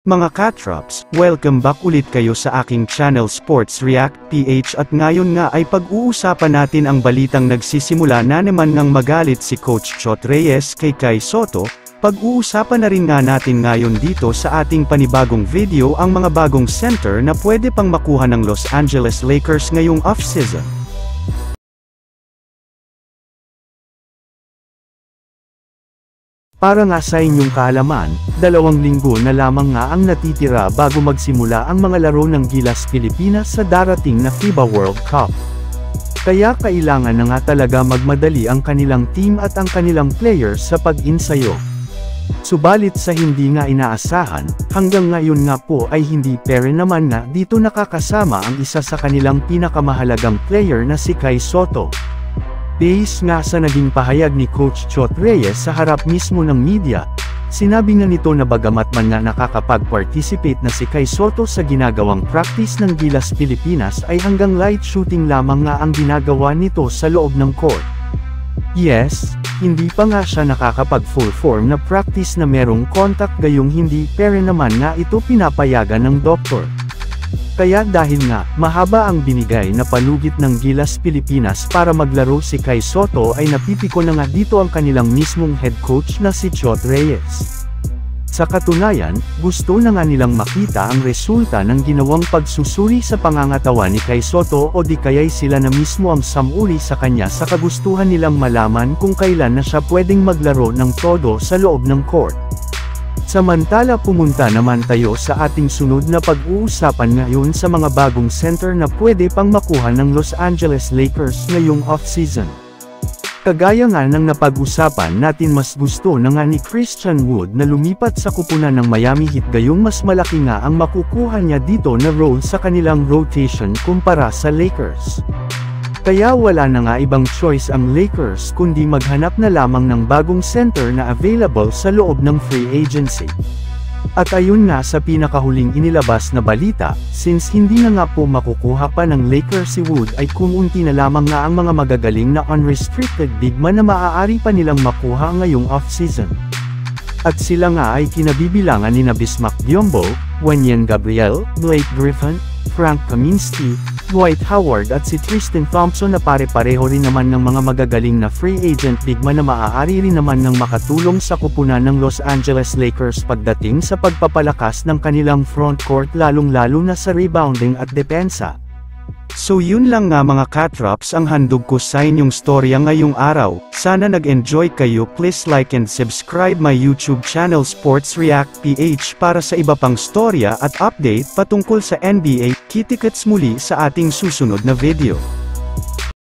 Mga Katrops, welcome back ulit kayo sa aking channel Sports React PH at ngayon nga ay pag-uusapan natin ang balitang nagsisimula na naman ngang magalit si Coach Chot Reyes kay Kai Sotto. Pag-uusapan na rin nga natin ngayon dito sa ating panibagong video ang mga bagong center na pwede pang makuha ng Los Angeles Lakers ngayong off-season. Para nga sa inyong kaalaman, 2 linggo na lamang nga ang natitira bago magsimula ang mga laro ng Gilas Pilipinas sa darating na FIBA World Cup. Kaya kailangan na nga talaga magmadali ang kanilang team at ang kanilang players sa pag-insayo. Subalit sa hindi nga inaasahan, hanggang ngayon nga po ay hindi pere naman na dito nakakasama ang isa sa kanilang pinakamahalagang player na si Kai Sotto. Base nga sa naging pahayag ni Coach Chot Reyes sa harap mismo ng media, sinabi nga nito na bagamat man nga nakakapag-participate na si Kai Sotto sa ginagawang practice ng Gilas Pilipinas ay hanggang light shooting lamang nga ang ginagawa nito sa loob ng court. Yes, hindi pa nga siya nakakapag-full form na practice na merong contact gayong hindi pere naman nga ito pinapayagan ng doktor. Kaya dahil nga, mahaba ang binigay na palugit ng Gilas Pilipinas para maglaro si Kai Sotto ay napipiko na nga dito ang kanilang mismong head coach na si Chot Reyes. Sa katunayan, gusto na nga nilang makita ang resulta ng ginawang pagsusuri sa pangangatawan ni Kai Sotto o di kaya'y sila na mismo ang samuri sa kanya sa kagustuhan nilang malaman kung kailan na siya pwedeng maglaro ng todo sa loob ng court. Samantala pumunta naman tayo sa ating sunod na pag-uusapan ngayon sa mga bagong center na pwede pang makuha ng Los Angeles Lakers ngayong off-season. Kagaya nga ng napag-usapan natin, mas gusto na nga ni Christian Wood na lumipat sa kupunan ng Miami Heat gayong mas malaki nga ang makukuha niya dito na role sa kanilang rotation kumpara sa Lakers. Kaya wala na nga ibang choice ang Lakers kundi maghanap na lamang ng bagong center na available sa loob ng free agency. At ayun nga sa pinakahuling inilabas na balita, since hindi na nga po makukuha pa ng Lakers si Wood ay kumunti na lamang nga ang mga magagaling na unrestricted big man na maaari pa nilang makuha ngayong off-season. At sila nga ay kinabibilangan ni Bismack Biyombo, Wenyen Gabriel, Blake Griffin, Frank Kaminsky, Dwight Howard at si Tristan Thompson na pare-pareho rin naman ng mga magagaling na free agent big man na maaari rin naman ng makatulong sa kupunan ng Los Angeles Lakers pagdating sa pagpapalakas ng kanilang frontcourt lalong-lalo na sa rebounding at depensa. So yun lang nga mga Katrops ang handog ko sa inyong storya ngayong araw. Sana nag-enjoy kayo. Please like and subscribe my YouTube channel Sports React PH para sa iba pang storya at update patungkol sa NBA. Kita-kits muli sa ating susunod na video.